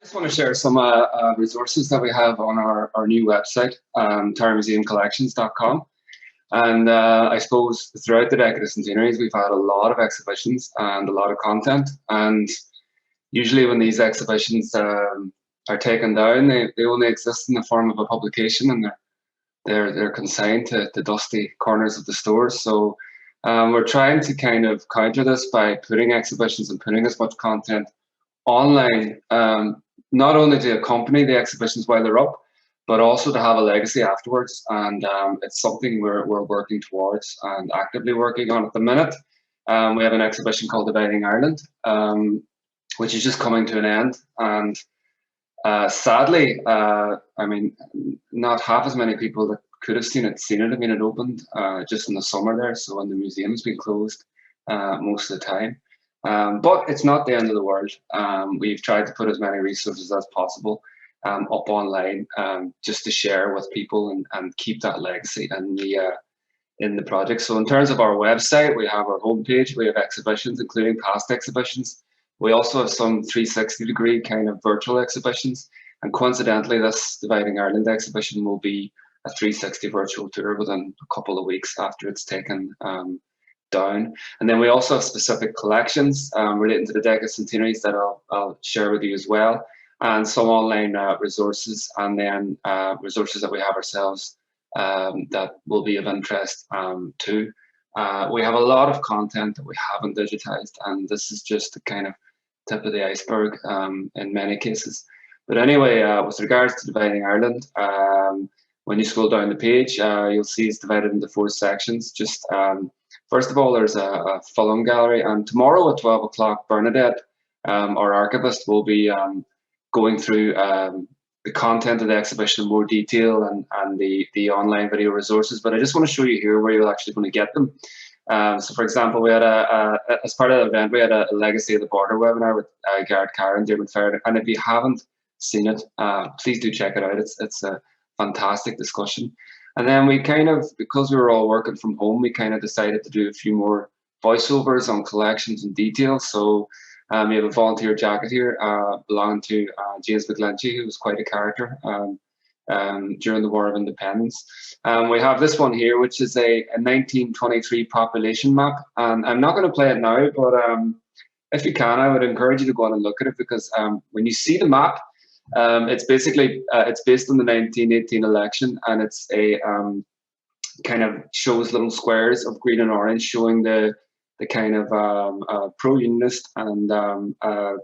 Just want to share some resources that we have on our new website, towermuseumcollections.com. And I suppose throughout the decade of centenaries, we've had a lot of exhibitions and a lot of content. And usually when these exhibitions are taken down, they only exist in the form of a publication, and they're consigned to the dusty corners of the stores. So we're trying to kind of counter this by putting exhibitions and putting as much content online, not only to accompany the exhibitions while they're up, but also to have a legacy afterwards. And it's something we're working towards and actively working on at the minute. We have an exhibition called Dividing Ireland, which is just coming to an end. And sadly, I mean, not half as many people that could have seen it. I mean, it opened just in the summer there, so when the museum's been closed most of the time. But it's not the end of the world. We've tried to put as many resources as possible up online, just to share with people and keep that legacy in the project. So in terms of our website, we have our homepage, we have exhibitions, including past exhibitions. We also have some 360-degree kind of virtual exhibitions. And coincidentally, this Dividing Ireland exhibition will be a 360 virtual tour within a couple of weeks after it's taken down. And then we also have specific collections relating to the decade centenaries that I'll share with you as well, and some online resources, and then resources that we have ourselves that will be of interest too. We have a lot of content that we haven't digitized, and this is just the kind of tip of the iceberg in many cases. But anyway, with regards to Dividing Ireland, when you scroll down the page, you'll see it's divided into 4 sections. Just first of all, there's a film gallery, and tomorrow at 12 o'clock, Bernadette, our archivist, will be going through the content of the exhibition in more detail and the online video resources. But I just want to show you here where you're actually going to get them. So, for example, we had as part of the event, we had a Legacy of the Border webinar with Garrett Carr and David Faird. And if you haven't seen it, please do check it out. It's a fantastic discussion. And then we kind of, because we were all working from home, we kind of decided to do a few more voiceovers on collections and details. So we have a volunteer jacket here belonging to James McGlinchey, who was quite a character during the War of Independence. We have this one here, which is a 1923 population map. And I'm not going to play it now, but if you can, I would encourage you to go on and look at it, because when you see the map, it's basically it's based on the 1918 election, and it's a kind of shows little squares of green and orange showing the kind of pro-unionist and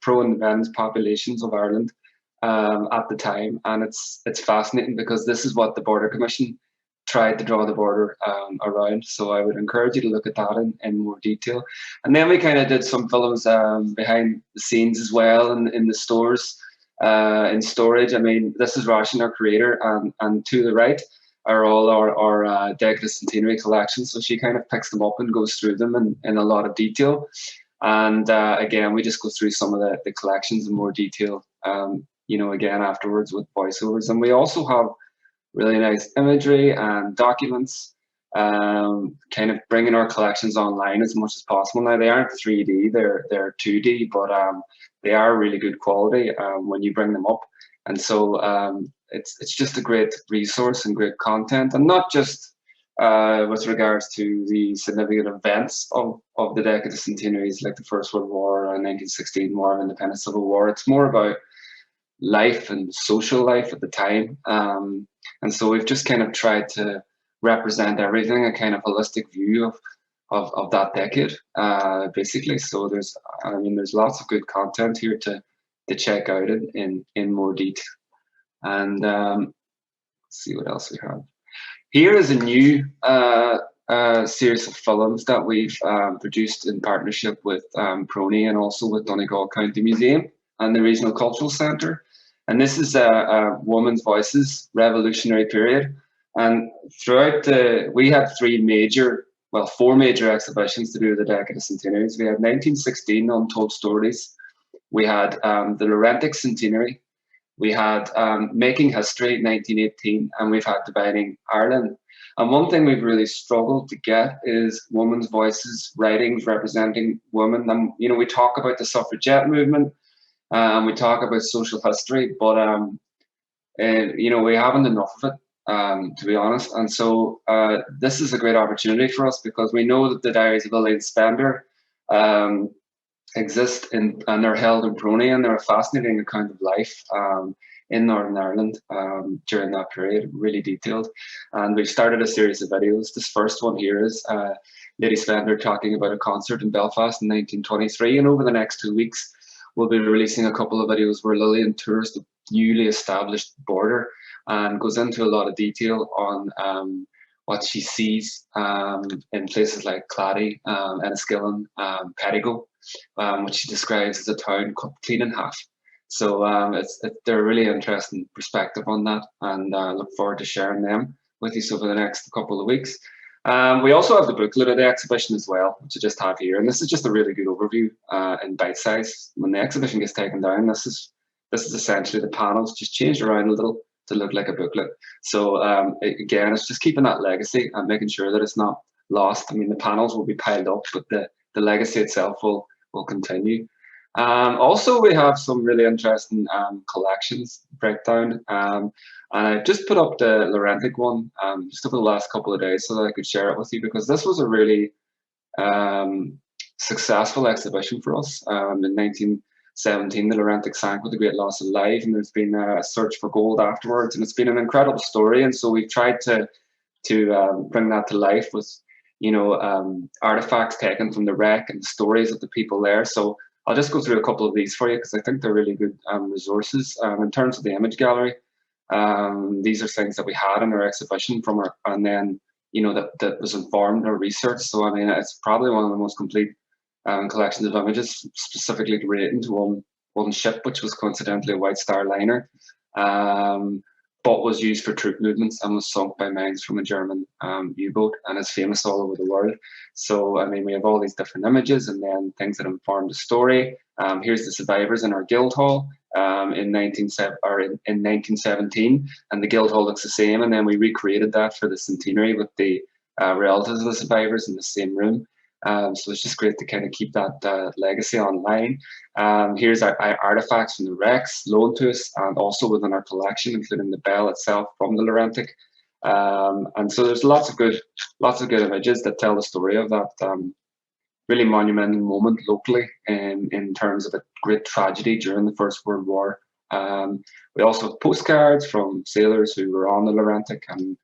pro-independence populations of Ireland at the time. And it's fascinating because this is what the Border Commission tried to draw the border around. So I would encourage you to look at that in more detail. And then we kind of did some films behind the scenes as well in the stores, in storage. I mean, this is Roshan, our creator, and to the right are all our decade centenary collections. So she kind of picks them up and goes through them in a lot of detail. And again, we just go through some of the collections in more detail, again, afterwards with voiceovers. And we also have really nice imagery and documents, kind of bringing our collections online as much as possible. Now, they aren't 3D, they're 2D, but they are really good quality when you bring them up. And so it's just a great resource and great content, and not just with regards to the significant events of the decade of centenaries, like the First World War and 1916 War of Independence, Civil War. It's more about life and social life at the time. And so we've just kind of tried to represent everything, a kind of holistic view of that decade, basically. So there's lots of good content here to check out in more detail. And let's see what else we have. Here is a new series of films that we've produced in partnership with Prony and also with Donegal County Museum and the Regional Cultural Centre. And this is a Women's Voices Revolutionary Period. And throughout we had four major exhibitions to do with the decade of centenaries. We had 1916 Untold Stories. We had the Laurentic Centenary. We had Making History 1918, and we've had Dividing Ireland. And one thing we've really struggled to get is women's voices, writings representing women. And we talk about the suffragette movement, We talk about social history, but we haven't enough of it, to be honest. And so this is a great opportunity for us because we know that the Diaries of a Late Spender um, exist and they're held in Brony, and they're a fascinating account of life in Northern Ireland during that period, really detailed. And we've started a series of videos. This first one here is Lady Spender talking about a concert in Belfast in 1923, and over the next 2 weeks we'll be releasing a couple of videos where Lillian tours the newly established border and goes into a lot of detail on what she sees in places like Clady, Enniskillen, Pettigo, which she describes as a town cut clean in half. So they're a really interesting perspective on that, and look forward to sharing them with you over the next couple of weeks. We also have the booklet of the exhibition as well, which I just have here, and this is just a really good overview in bite size. When the exhibition gets taken down, this is essentially the panels just changed around a little to look like a booklet. So again, it's just keeping that legacy and making sure that it's not lost. I mean, the panels will be piled up, but the legacy itself will continue. Also, we have some really interesting collections breakdown, and I just put up the Laurentic one just over the last couple of days so that I could share it with you, because this was a really successful exhibition for us. In 1917, the Laurentic sank with a great loss of life, and there's been a search for gold afterwards, and it's been an incredible story. And so we've tried to bring that to life with artifacts taken from the wreck and the stories of the people there. So I'll just go through a couple of these for you because I think they're really good resources. In terms of the image gallery, these are things that we had in our exhibition and then that was informed our research. So I mean, it's probably one of the most complete collections of images specifically relating to one ship, which was coincidentally a White Star liner, but was used for troop movements and was sunk by mines from a German U-boat, and is famous all over the world. So, I mean, we have all these different images and then things that inform the story. Here's the survivors in our guild hall in 1917, and the guild hall looks the same. And then we recreated that for the centenary with the relatives of the survivors in the same room. So it's just great to kind of keep that legacy online. Here's our artifacts from the wrecks loaned to us, and also within our collection, including the bell itself from the Laurentic. And so there's lots of good images that tell the story of that really monumental moment locally in terms of a great tragedy during the First World War. We also have postcards from sailors who were on the Laurentic and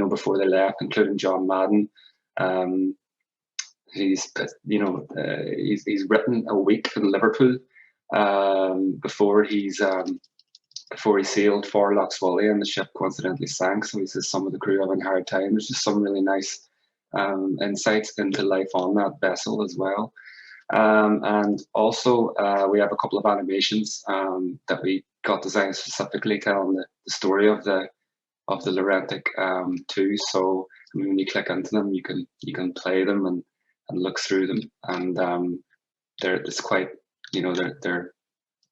before they left, including John Madden. He's written a week in Liverpool before he sailed for Lough Swilly, and the ship coincidentally sank. So he says some of the crew having a hard time. There's just some really nice insights into life on that vessel as well. And also we have a couple of animations that we got designed specifically telling the story of the Laurentic too. So I mean, when you click into them, you can play them and look through them, and it's quite, they're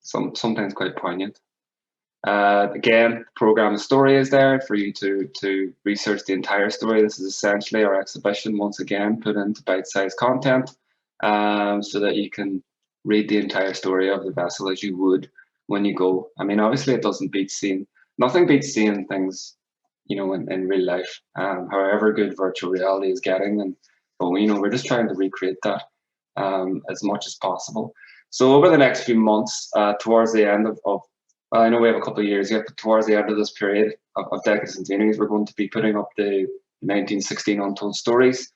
sometimes quite poignant. Again, the program of story is there for you to research the entire story. This is essentially our exhibition once again put into bite-sized content, so that you can read the entire story of the vessel as you would when you go. I mean, obviously it doesn't beat seeing, nothing beats seeing things, in real life, however good virtual reality is getting. But we're just trying to recreate that as much as possible. So over the next few months, towards the end of well, I know we have a couple of years yet, but towards the end of this period of Decades Centenaries, we're going to be putting up the 1916 Untold Stories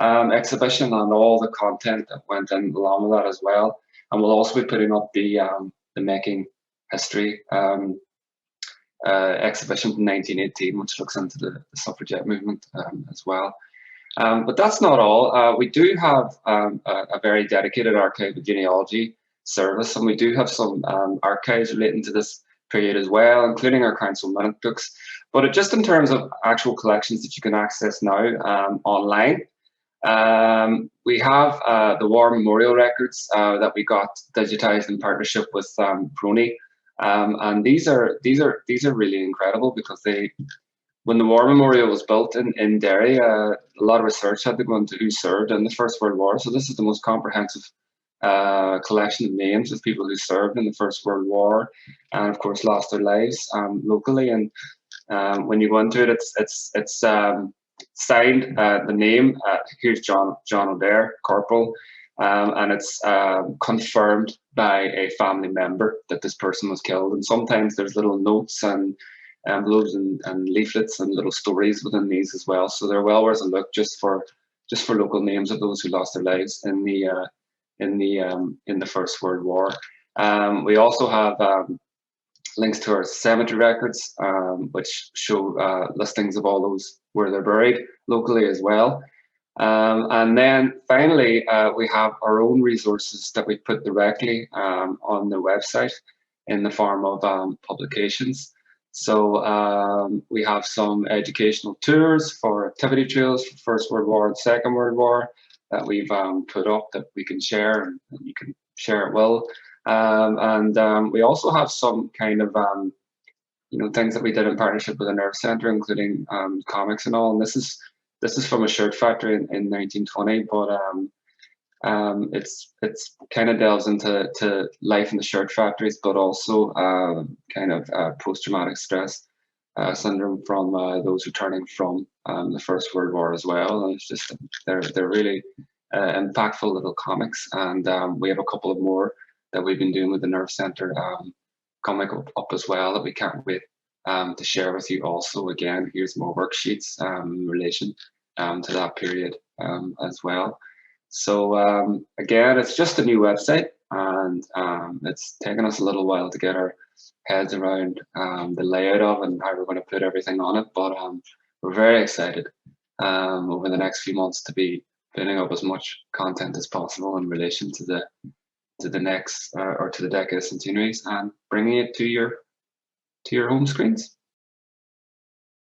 exhibition and all the content that went in along with that as well. And we'll also be putting up the Making History exhibition from 1918, which looks into the suffragette movement as well. But that's not all. We do have a very dedicated archive of genealogy service, and we do have some archives relating to this period as well, including our council minute books. But just in terms of actual collections that you can access now online, we have the War Memorial records that we got digitized in partnership with Brony, and these are really incredible because when the War Memorial was built in Derry, a lot of research had to go into who served in the First World War. So this is the most comprehensive collection of names of people who served in the First World War, and of course lost their lives locally. And when you go into it, it's signed the name. Here's John O'Dare, Corporal, and it's confirmed by a family member that this person was killed. And sometimes there's little notes and envelopes and leaflets and little stories within these as well. So they're well worth a look just for local names of those who lost their lives in the First World War. We also have links to our cemetery records, which show listings of all those where they're buried locally as well. And then finally, we have our own resources that we put directly on the website in the form of publications. So we have some educational tours for activity trails for First World War and Second World War that we've put up that we can share, and you can share it well. And we also have some kind of things that we did in partnership with the Nerve Centre, including comics and all. And this is from a shirt factory in 1920, but it's kind of delves into life in the shirt factories, but also kind of post-traumatic stress syndrome from those returning from the First World War as well. And it's just they're really impactful little comics, and we have a couple of more that we've been doing with the Nerve Centre comic up as well that we can't wait to share with you. Also, again, here's more worksheets in relation to that period as well. So again, it's just a new website, and it's taken us a little while to get our heads around the layout of and how we're going to put everything on it. But we're very excited over the next few months to be putting up as much content as possible in relation to the next or to the decade of centenaries and bringing it to your home screens.